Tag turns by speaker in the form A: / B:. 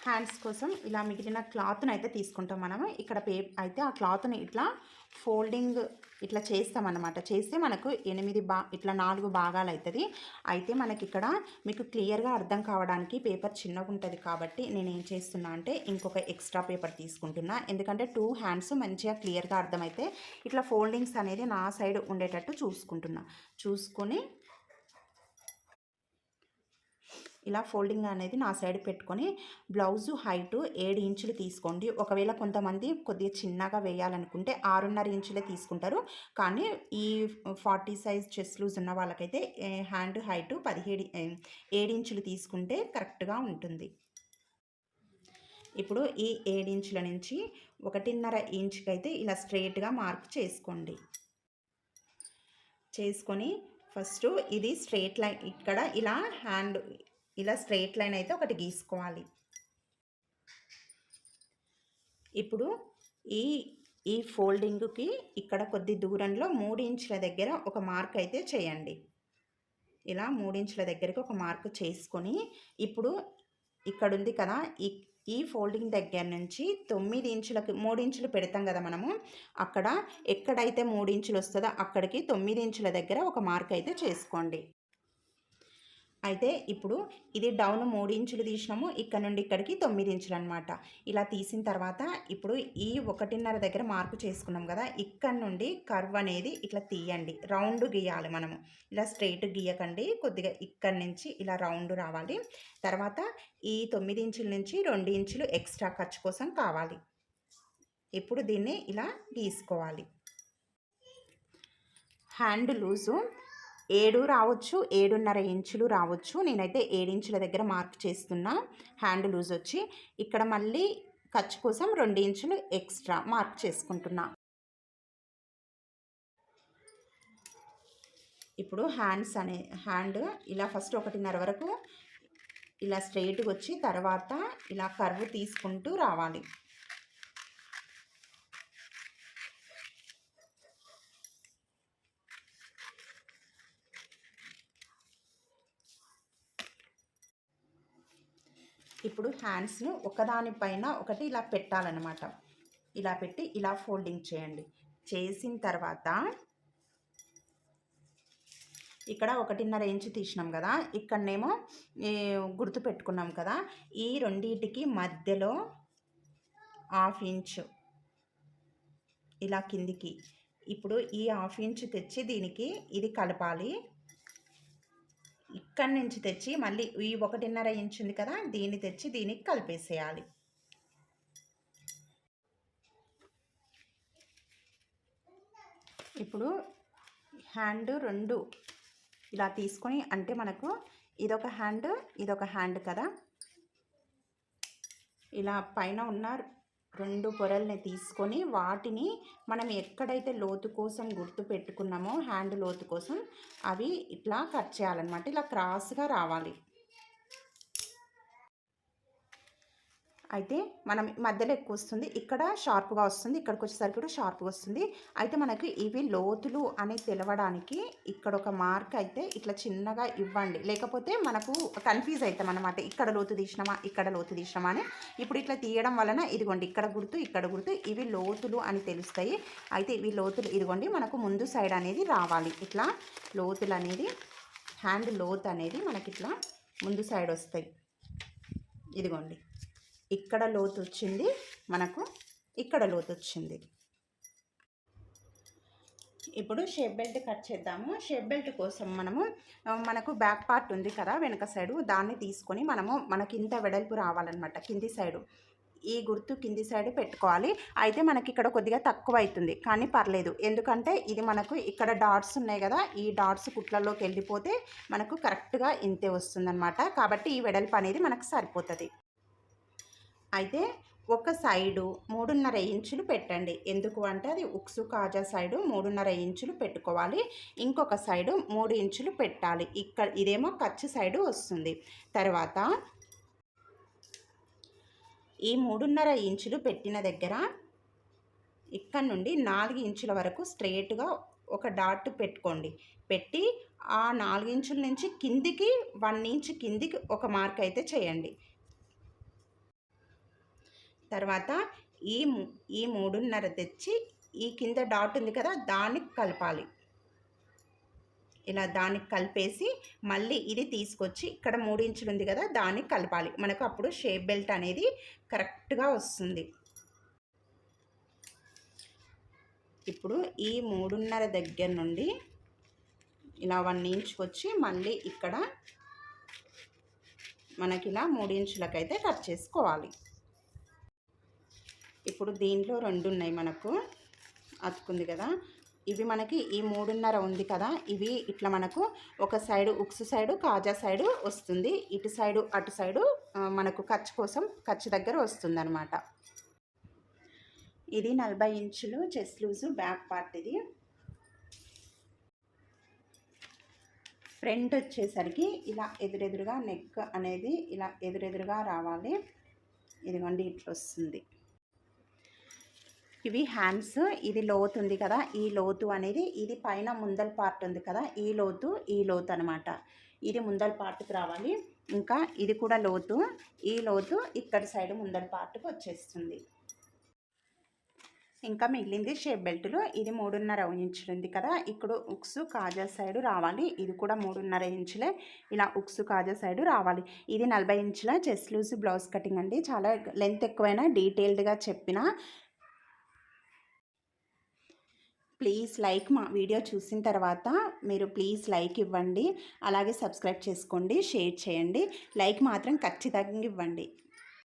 A: Hands కోసం ఇలా మిగిలిన క్లాత్ని అయితే తీసుకుంటాం మనము. ఇక్కడ అయితే ఆ క్లాత్ని ఇట్లా ఫోల్డింగ్ ఇట్లా చేస్తామన్నమాట. చేస్తే మనకు ఇట్లా 4 భాగాలు అవుతుంది. అయితే మనకి ఇక్కడ మీకు క్లియర్గా అర్థం కావడానికి పేపర్ చిన్నగా ఉంటుంది కాబట్టి నేను ఏం చేస్తున్నా అంటే ఇంకొక ఎక్స్ట్రా పేపర్ తీసుకుంటున్నా. ఎందుకంటే 2 హ్యాండ్స్ మంచిగా క్లియర్గా అర్థమైతే ఇట్లా ఫోల్డింగ్స్ అనేది నా సైడ్ ఉండేటట్టు చూసుకొని ఇలా ఫోల్డింగ్ అనేది నా సైడ్ పెట్టుకొని బ్లౌజు హైటు 7 ఇంచులు తీసుకోండి. ఒకవేళ కొంతమంది కొద్దిగా చిన్నగా వేయాలనుకుంటే 6.5 ఇంచులే తీసుకుంటారు. కానీ ఈ 40 సైజ్ చెస్ట్ లూజ్ ఉన్న వాళ్ళకైతే హ్యాండ్ హైటు 7 ఇంచులు తీసుకుంటే కరెక్ట్గా ఉంటుంది. ఇప్పుడు ఈ 7 ఇంచుల నుంచి 1.5 ఇంచుకి అయితే ఇలా స్ట్రైట్గా మార్క్ చేసుకొని ఫస్ట్ ఇది స్ట్రైట్ లైన్ ఇక్కడ ఇలా స్ట్రైట్ లైన్ అయితే ఒకటి గీసుకోవాలి. ఇప్పుడు ఈ ఫోల్డింగ్కి ఇక్కడ కొద్ది దూరంలో 3 ఇంచుల దగ్గర ఒక మార్క్ అయితే చేయండి. ఇలా 3 ఇంచుల దగ్గరికి ఒక మార్క్ చేసుకొని ఇప్పుడు ఇక్కడ ఉంది కదా ఈ ఫోల్డింగ్ దగ్గర నుంచి 9 ఇంచులకు 3 ఇంచులు పెడతాం కదా మనము. అక్కడ ఎక్కడైతే 3 ఇంచులు వస్తుందో అక్కడికి 9 ఇంచుల దగ్గర ఒక మార్క్ అయితే చేసుకోండి. అయితే ఇప్పుడు ఇది డౌన్ 3 ఇంచులు తీసినాము. ఇక్కడ నుండి ఇక్కడికి 9 ఇంచులు అనమాట. ఇలా తీసిన తర్వాత ఇప్పుడు ఈ 1.5 దగ్గర మార్కు చేసుకున్నాం కదా, ఇక్కడ నుండి కర్వ్ అనేది ఇట్లా తీయండి. రౌండ్ గీయాలి మనము. ఇలా స్ట్రైట్ గీయకండి, కొద్దిగా ఇక్కడ నుంచి ఇలా రౌండ్ రావాలి. తర్వాత ఈ 9 ఇంచుల నుంచి 2 ఇంచులు ఎక్స్ట్రా ఖర్చు కోసం కావాలి. ఇప్పుడు దీన్ని ఇలా గీసుకోవాలి. హ్యాండ్ లూజు 7 రావచ్చు, 7.5 ఇంచులు రావచ్చు. నేనైతే 7 ఇంచుల దగ్గర మార్క్ చేస్తున్నా. హ్యాండ్ లూజ్ వచ్చి ఇక్కడ మళ్ళీ ఖర్చు కోసం 2 ఇంచులు ఎక్స్ట్రా మార్క్ చేసుకుంటున్నా. ఇప్పుడు హ్యాండ్ ఇలా ఫస్ట్ 1.5 వరకు ఇలా స్ట్రైట్గా వచ్చి తర్వాత ఇలా కర్వ్ తీసుకుంటూ రావాలి. ఇప్పుడు హ్యాండ్స్ను ఒకదానిపైన ఒకటి ఇలా పెట్టాలన్నమాట. ఇలా పెట్టి ఇలా ఫోల్డింగ్ చేయండి. చేసిన తర్వాత ఇక్కడ 1.5 ఇంచు తీసినాం కదా, ఇక్కడనేమో గుర్తు పెట్టుకున్నాం కదా, ఈ రెండింటికి మధ్యలో 1/2 ఇంచు ఇలా కిందికి. ఇప్పుడు ఈ 1/2 ఇంచు తెచ్చి దీనికి ఇది కలపాలి. ఇక్కడి నుంచి తెచ్చి మళ్ళీ ఈ 1.5 ఇంచు ఉంది కదా, దీన్ని తెచ్చి దీనికి కలిపేసేయాలి. ఇప్పుడు హ్యాండ్ 2 ఇలా తీసుకొని, అంటే మనకు ఇదొక హ్యాండ్ కదా, ఇలా పైన ఉన్న 2 పొరల్ని తీసుకొని వాటిని మనం ఎక్కడైతే లోతు కోసం గుర్తు పెట్టుకున్నామో హ్యాండ్ లోతు కోసం అవి ఇట్లా కట్ చేయాలన్నమాట. ఇలా క్రాస్గా రావాలి. అయితే మనం మధ్యలో ఎక్కువ వస్తుంది, ఇక్కడ షార్ప్గా వస్తుంది, ఇక్కడికి వచ్చేసరికి కూడా షార్ప్గా వస్తుంది. అయితే మనకు ఇవి లోతులు అని తెలవడానికి ఇక్కడ ఒక మార్క్ అయితే ఇట్లా చిన్నగా ఇవ్వండి. లేకపోతే మనకు కన్ఫ్యూజ్ అవుతాం అన్నమాట, ఇక్కడ లోతు తీసినామా అని. ఇప్పుడు ఇట్లా తీయడం వలన ఇదిగోండి ఇక్కడ గుర్తు ఇవి లోతులు అని తెలుస్తాయి. అయితే ఇవి లోతులు ఇదిగోండి మనకు ముందు సైడ్ అనేది రావాలి. ఇట్లా లోతులు అనేది హ్యాండ్ లోతు అనేది మనకి ఇట్లా ముందు సైడ్ వస్తాయి. ఇదిగోండి ఇక్కడ లోతు వచ్చింది, మనకు ఇక్కడ లోతు వచ్చింది. ఇప్పుడు షేప్ బెల్ట్ కట్ చేద్దాము. షేప్ బెల్ట్ కోసం మనకు బ్యాక్ పార్ట్ ఉంది కదా వెనక సైడు, దాన్ని తీసుకొని మనకి ఇంత వెడల్పు రావాలన్నమాట. కింది సైడు ఈ గుర్తు కింది సైడ్ పెట్టుకోవాలి. అయితే మనకి ఇక్కడ కొద్దిగా తక్కువ అవుతుంది కానీ పర్లేదు, ఎందుకంటే ఇది మనకు ఇక్కడ డాట్స్ ఉన్నాయి కదా, ఈ డాట్స్ కుట్లలోకి వెళ్ళిపోతే మనకు కరెక్ట్గా ఇంతే వస్తుందన్నమాట. కాబట్టి ఈ వెడల్పు అనేది మనకు సరిపోతుంది. అయితే ఒక సైడు 3.5 ఇంచులు పెట్టండి. ఎందుకు అంటే అది ఉక్సు కాజా సైడు 3.5 ఇంచులు పెట్టుకోవాలి. ఇంకొక సైడు 3 ఇంచులు పెట్టాలి. ఇక్కడ ఇదేమో ఖర్చు సైడు వస్తుంది. తర్వాత ఈ 3.5 ఇంచులు పెట్టిన దగ్గర ఇక్కడ నుండి 4 ఇంచుల వరకు స్ట్రైట్గా ఒక డాట్ పెట్టుకోండి. పెట్టి ఆ 4 ఇంచుల నుంచి కిందికి 1 ఇంచ్ కిందికి ఒక మార్క్ అయితే చేయండి. తర్వాత ఈ 3.5 తెచ్చి ఈ కింద డాట్ ఉంది కదా దానికి కలపాలి. ఇలా దానికి కలిపేసి మళ్ళీ ఇది తీసుకొచ్చి ఇక్కడ 3 ఇంచులు ఉంది కదా దానికి కలపాలి. మనకు అప్పుడు షేప్ బెల్ట్ అనేది కరెక్ట్గా వస్తుంది. ఇప్పుడు ఈ 3.5 దగ్గర నుండి ఇలా 1 ఇంచుకి వచ్చి మళ్ళీ ఇక్కడ మనకి ఇలా 3 ఇంచులకైతే కట్ చేసుకోవాలి. ఇప్పుడు దీంట్లో 2 ఉన్నాయి మనకు అతుకుంది కదా, ఇవి మనకి ఈ 3.5 ఉంది కదా, ఇవి ఇట్లా మనకు ఒక సైడు ఉక్సు సైడు కాజా సైడు వస్తుంది, ఇటు సైడు అటు సైడు మనకు ఖర్చు కోసం ఖర్చు దగ్గర వస్తుంది అనమాట. ఇది 40 ఇంచులు చెస్ట్ లూజు బ్యాక్ పార్ట్. ఇది ఫ్రంట్ వచ్చేసరికి ఇలా ఎదురెదురుగా నెక్ అనేది ఇలా ఎదురెదురుగా రావాలి. ఇదిగోండి ఇట్లా వస్తుంది. ఇవి హ్యాండ్స్. ఇది లోతు ఉంది కదా, ఈ లోతు అనేది ఇది పైన ముందల పార్ట్ ఉంది కదా, ఈ లోతు అనమాట. ఇది ముందల పార్ట్కి రావాలి. ఇంకా ఇది కూడా లోతు, ఈ లోతు ఇక్కడ సైడ్ ముందల పార్ట్కి వచ్చేస్తుంది. ఇంకా మిగిలింది షేప్ బెల్ట్లో. ఇది 3.5 ఇంచులు ఉంది కదా, ఇక్కడ ఉక్సు కాజా సైడు రావాలి. ఇది కూడా 3.5 ఇంచులే, ఇలా ఉక్సు కాజా సైడు రావాలి. ఇది 40 ఇంచుల చెస్ట్ లూజ్ బ్లౌజ్ కటింగ్ అండి. చాలా లెంత్ ఎక్కువైనా డీటెయిల్డ్గా చెప్పిన. ప్లీజ్ లైక్, మా వీడియో చూసిన తర్వాత మీరు ప్లీజ్ లైక్ ఇవ్వండి, అలాగే సబ్స్క్రైబ్ చేసుకోండి, షేర్ చేయండి. లైక్ మాత్రం ఖచ్చితంగా ఇవ్వండి.